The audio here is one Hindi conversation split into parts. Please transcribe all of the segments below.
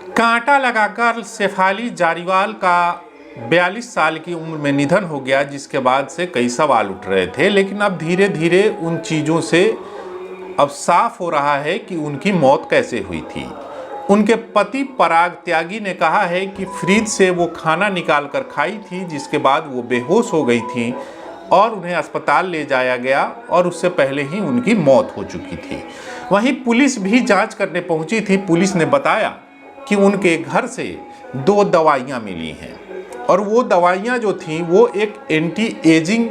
कांटा लगाकर शेफाली जारीवाल का 42 साल की उम्र में निधन हो गया, जिसके बाद से कई सवाल उठ रहे थे। लेकिन अब धीरे धीरे उन चीज़ों से अब साफ हो रहा है कि उनकी मौत कैसे हुई थी। उनके पति पराग त्यागी ने कहा है कि फ्रिज से वो खाना निकाल कर खाई थी, जिसके बाद वो बेहोश हो गई थी और उन्हें अस्पताल ले जाया गया और उससे पहले ही उनकी मौत हो चुकी थी। वहीं पुलिस भी जांच करने पहुंची थी। पुलिस ने बताया कि उनके घर से 2 दवाइयां मिली हैं और वो दवाइयां जो थी वो एक एंटी एजिंग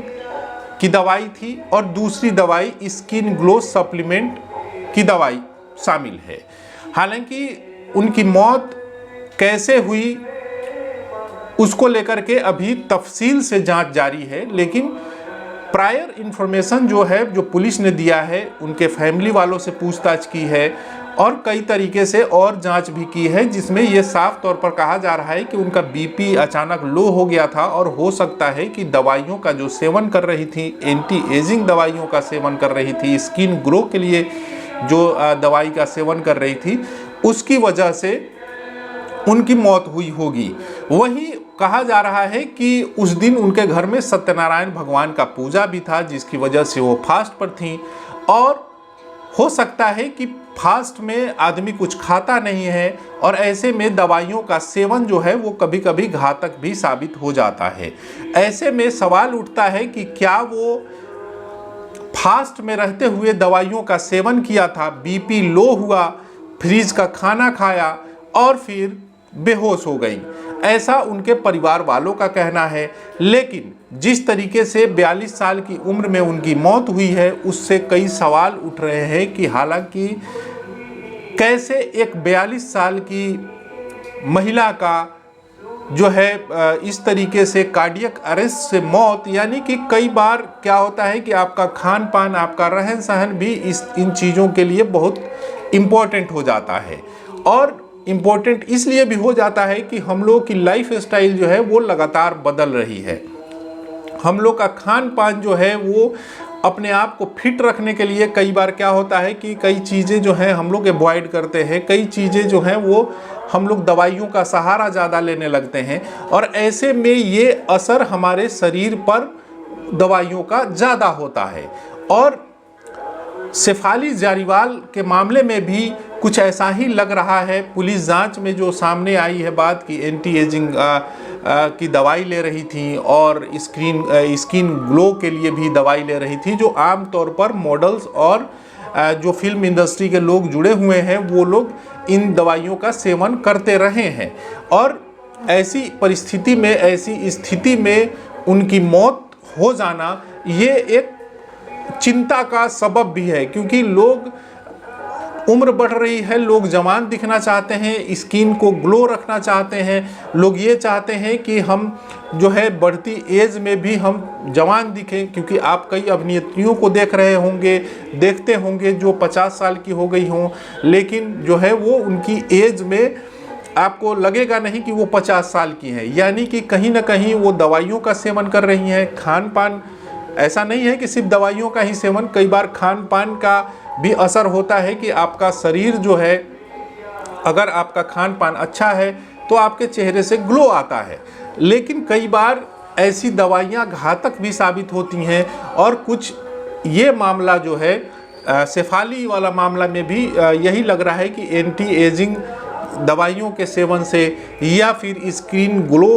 की दवाई थी और दूसरी दवाई स्किन ग्लो सप्लीमेंट की दवाई शामिल है। हालांकि उनकी मौत कैसे हुई उसको लेकर के अभी तफसील से जांच जारी है, लेकिन प्रायर इन्फॉर्मेशन जो है जो पुलिस ने दिया है, उनके फैमिली वालों से पूछताछ की है और कई तरीके से और जांच भी की है, जिसमें ये साफ तौर पर कहा जा रहा है कि उनका बीपी अचानक लो हो गया था और हो सकता है कि दवाइयों का जो सेवन कर रही थी, एंटी एजिंग दवाइयों का सेवन कर रही थी, स्किन ग्लो के लिए जो दवाई का सेवन कर रही थी, उसकी वजह से उनकी मौत हुई होगी। वहीं कहा जा रहा है कि उस दिन उनके घर में सत्यनारायण भगवान का पूजा भी था, जिसकी वजह से वो फास्ट पर थीं और हो सकता है कि फास्ट में आदमी कुछ खाता नहीं है और ऐसे में दवाइयों का सेवन जो है वो कभी कभी घातक भी साबित हो जाता है। ऐसे में सवाल उठता है कि क्या वो फास्ट में रहते हुए दवाइयों का सेवन किया था, बीपी लो हुआ, फ्रिज का खाना खाया और फिर बेहोश हो गई, ऐसा उनके परिवार वालों का कहना है। लेकिन जिस तरीके से 42 साल की उम्र में उनकी मौत हुई है, उससे कई सवाल उठ रहे हैं कि हालांकि कैसे एक 42 साल की महिला का जो है इस तरीके से कार्डियक अरेस्ट से मौत, यानी कि कई बार क्या होता है कि आपका खान पान, आपका रहन सहन भी इन चीज़ों के लिए बहुत इम्पोर्टेंट हो जाता है। और इम्पोर्टेंट इसलिए भी हो जाता है कि हम लोग की लाइफ स्टाइल जो है वो लगातार बदल रही है। हम लोग का खान पान जो है वो अपने आप को फिट रखने के लिए कई बार क्या होता है कि कई चीज़ें जो हैं हम लोग अवॉइड करते हैं, कई चीज़ें जो हैं वो हम लोग दवाइयों का सहारा ज़्यादा लेने लगते हैं और ऐसे में ये असर हमारे शरीर पर दवाइयों का ज़्यादा होता है। और शेफाली जारीवाल के मामले में भी कुछ ऐसा ही लग रहा है। पुलिस जांच में जो सामने आई है बात कि एंटी एजिंग की दवाई ले रही थी और स्किन ग्लो के लिए भी दवाई ले रही थी, जो आम तौर पर मॉडल्स और जो फिल्म इंडस्ट्री के लोग जुड़े हुए हैं वो लोग इन दवाइयों का सेवन करते रहे हैं। और ऐसी परिस्थिति में, ऐसी स्थिति में उनकी मौत हो जाना ये एक चिंता का सबब भी है, क्योंकि लोग, उम्र बढ़ रही है, लोग जवान दिखना चाहते हैं, स्किन को ग्लो रखना चाहते हैं, लोग ये चाहते हैं कि हम जो है बढ़ती एज में भी हम जवान दिखें। क्योंकि आप कई अभिनेत्रियों को देख रहे होंगे, देखते होंगे जो 50 साल की हो गई हों, लेकिन जो है वो उनकी एज में आपको लगेगा नहीं कि वो 50 साल की हैं। यानी कि कहीं ना कहीं वो दवाइयों का सेवन कर रही हैं। खान पान, ऐसा नहीं है कि सिर्फ दवाइयों का ही सेवन, कई बार खान पान का भी असर होता है कि आपका शरीर जो है, अगर आपका खान पान अच्छा है तो आपके चेहरे से ग्लो आता है। लेकिन कई बार ऐसी दवाइयाँ घातक भी साबित होती हैं और कुछ ये मामला जो है शेफाली वाला मामला में भी यही लग रहा है कि एंटी एजिंग दवाइयों के सेवन से या फिर स्किन ग्लो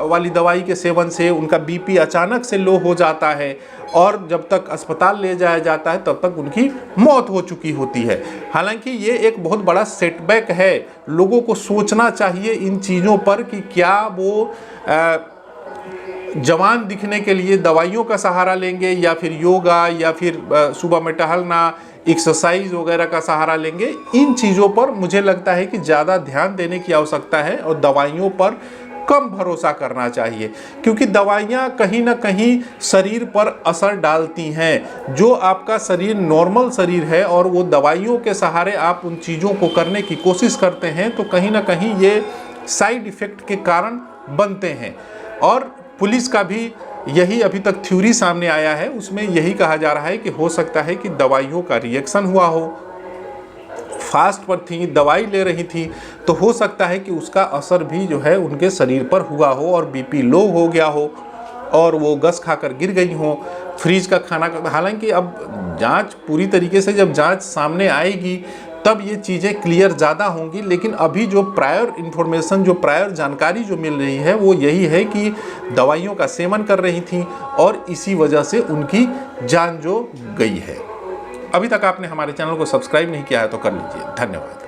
वाली दवाई के सेवन से उनका बीपी अचानक से लो हो जाता है और जब तक अस्पताल ले जाया जाता है तब तक उनकी मौत हो चुकी होती है। हालांकि ये एक बहुत बड़ा सेटबैक है। लोगों को सोचना चाहिए इन चीज़ों पर कि क्या वो जवान दिखने के लिए दवाइयों का सहारा लेंगे या फिर योगा या फिर सुबह में टहलना, एक्सरसाइज वगैरह का सहारा लेंगे। इन चीज़ों पर मुझे लगता है कि ज़्यादा ध्यान देने की आवश्यकता है और दवाइयों पर कम भरोसा करना चाहिए, क्योंकि दवाइयाँ कहीं ना कहीं शरीर पर असर डालती हैं। जो आपका शरीर नॉर्मल शरीर है और वो दवाइयों के सहारे आप उन चीज़ों को करने की कोशिश करते हैं तो कहीं ना कहीं ये साइड इफ़ेक्ट के कारण बनते हैं। और पुलिस का भी यही अभी तक थ्योरी सामने आया है, उसमें यही कहा जा रहा है कि हो सकता है कि दवाइयों का रिएक्शन हुआ हो फास्ट पर थी, दवाई ले रही थी, तो हो सकता है कि उसका असर भी जो है उनके शरीर पर हुआ हो और बीपी लो हो गया हो और वो गस खाकर गिर गई हो। फ्रीज का खाना, हालांकि अब जांच पूरी तरीके से जब जांच सामने आएगी तब ये चीज़ें क्लियर ज़्यादा होंगी, लेकिन अभी जो प्रायर इन्फॉर्मेशन, जो प्रायर जानकारी जो मिल रही है वो यही है कि दवाइयों का सेवन कर रही थी और इसी वजह से उनकी जान जो गई है। अभी तक आपने हमारे चैनल को सब्सक्राइब नहीं किया है तो कर लीजिए। धन्यवाद।